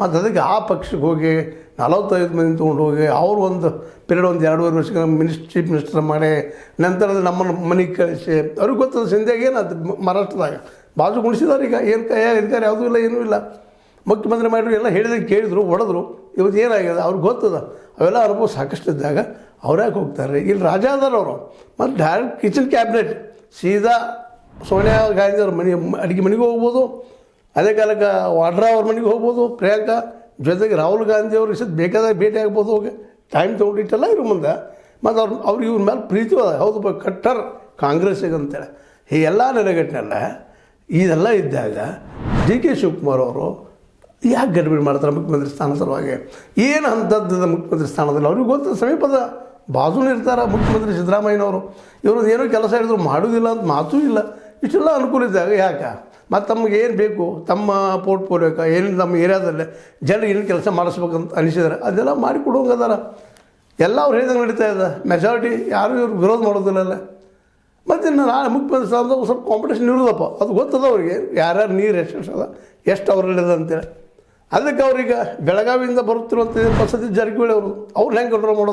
ಮತ್ತು ಅದಕ್ಕೆ ಆ ಪಕ್ಷಕ್ಕೆ ಹೋಗಿ 45 ಮಂದಿ ತೊಗೊಂಡು ಹೋಗಿ ಅವರು ಒಂದು ಪೀರಿಯಡ್ ಒಂದು 2.5 ವರ್ಷ ಚೀಫ್ ಮಿನಿಸ್ಟರ್ ಮಾಡಿ ನಂತರ ನಮ್ಮನ್ನು ಮನೆಗೆ ಕಳಿಸಿ ಅವ್ರಿಗೆ ಗೊತ್ತದ ಸಿಂಧ್ಯಾಗ ಏನು ಅದು ಮಹಾರಾಷ್ಟ್ರದಾಗ ಬಾಜು ಗುಣಿಸಿದವ್ರು ಈಗ ಏನು ಅಧಿಕಾರ ಯಾವುದೂ ಇಲ್ಲ ಏನೂ ಇಲ್ಲ. ಮುಖ್ಯಮಂತ್ರಿ ಮಾಡಿದ್ರು ಎಲ್ಲ ಹೇಳಿದಂಗೆ ಕೇಳಿದ್ರು ಹೊಡೆದ್ರು. ಇವತ್ತು ಏನಾಗಿದೆ ಅವ್ರಿಗೆ ಗೊತ್ತದ ಅವೆಲ್ಲ ಅನುಭವ ಸಾಕಷ್ಟು ಇದ್ದಾಗ ಅವ್ರು ಯಾಕೆ ಹೋಗ್ತಾರೆ. ಇಲ್ಲಿ ರಾಜ ಅದಾರ ಅವರು ಮತ್ತು ಡೈರೆಕ್ಟ್ ಕಿಚನ್ ಕ್ಯಾಬಿನೆಟ್ ಸೀದಾ ಸೋನಿಯಾ ಗಾಂಧಿ ಅವ್ರ ಅಡುಗೆ ಮನೆಗೆ ಹೋಗ್ಬೋದು. ಅದೇ ಕಾಲಕ್ಕೆ ವಾಡ್ರಾ ಅವ್ರ ಮನೆಗೆ ಹೋಗ್ಬೋದು, ಪ್ರಿಯಾಂಕಾ ಜೊತೆಗೆ ರಾಹುಲ್ ಗಾಂಧಿ ಅವ್ರು ಇಷ್ಟು ಬೇಕಾದಾಗ ಭೇಟಿ ಆಗ್ಬೋದು. ಹೋಗಿ ಟೈಮ್ ತೊಗೊಂಡಿಟ್ಟೆಲ್ಲ ಇರೋ ಮುಂದೆ ಮತ್ತು ಅವ್ರಿಗೆ ಇವ್ರ ಮೇಲೆ ಪ್ರೀತಿ ಅದ. ಹೌದು ಕಟ್ಟರ್ ಕಾಂಗ್ರೆಸ್ಸಿಗೆ ಅಂತೇಳಿ ಹೀಗೆಲ್ಲ ನೆಲೆಗಟ್ಟಿನೆಲ್ಲ ಇದೆಲ್ಲ ಇದ್ದಾಗ ಡಿ ಕೆ ಶಿವಕುಮಾರ್ ಅವರು ಯಾಕೆ ಗಡಿಬಿಡಿ ಮಾಡ್ತಾರೆ ಮುಖ್ಯಮಂತ್ರಿ ಸ್ಥಾನ ಸಲುವಾಗಿ? ಏನು ಅಂಥದ್ದು ಮುಖ್ಯಮಂತ್ರಿ ಸ್ಥಾನದಲ್ಲಿ ಅವ್ರಿಗೆ ಗೊತ್ತು, ಸಮೀಪದ ಬಾಜುನೂ ಇರ್ತಾರೆ ಮುಖ್ಯಮಂತ್ರಿ ಸಿದ್ದರಾಮಯ್ಯನವರು. ಇವರು ಏನೋ ಕೆಲಸ ಹೇಳಿದ್ರು ಮಾಡೋದಿಲ್ಲ ಅಂತ ಮಾತೂ ಇಲ್ಲ. ಇಷ್ಟೆಲ್ಲ ಅನುಕೂಲ ಇದ್ದಾಗ ಯಾಕೆ ಮತ್ತು ತಮಗೆ ಏನು ಬೇಕು ತಮ್ಮ ಪೋರ್ಟ್ಫೋಲಿಯೋಕ್ಕೆ ಏನು ನಮ್ಮ ಏರಿಯಾದಲ್ಲೇ ಜನರಿಗೆ ಏನು ಕೆಲಸ ಮಾಡಿಸ್ಬೇಕಂತ ಅನಿಸಿದ್ದಾರೆ ಅದೆಲ್ಲ ಮಾಡಿಕೊಡುವಂಗದಾರ. ಎಲ್ಲ ಅವ್ರು ಹೇಳಿದಂಗೆ ನಡೀತಾ ಇದೆ. ಮೆಜಾರಿಟಿ ಯಾರು ಇವ್ರು ವಿರೋಧ ಮಾಡೋದಿಲ್ಲ. ಮತ್ತು ಇನ್ನು ನಾಳೆ ಮುಖ್ಯಮಂತ್ರಿ ಸ್ಥಾನದಾಗ ಸ್ವಲ್ಪ ಕಾಂಪಿಟೇಷನ್ ಇರೋದಪ್ಪ, ಅದು ಗೊತ್ತದ ಅವ್ರಿಗೆ ಯಾರ್ಯಾರು ನೀರು ಎಷ್ಟು ಅದ ಎಷ್ಟು ಅವರಲ್ಲಿದೆ ಅಂತೇಳಿ. ಅದಕ್ಕೆ ಅವ್ರೀಗ ಬೆಳಗಾವಿಯಿಂದ ಬರುತ್ತಿರುವಂಥ ಸತೀಶ್ ಜಾರಕಿಹೊಳಿ ಅವರು ಹೆಂಗೆ ಕಂಟ್ರೋಲ್ ಮಾಡೋದು?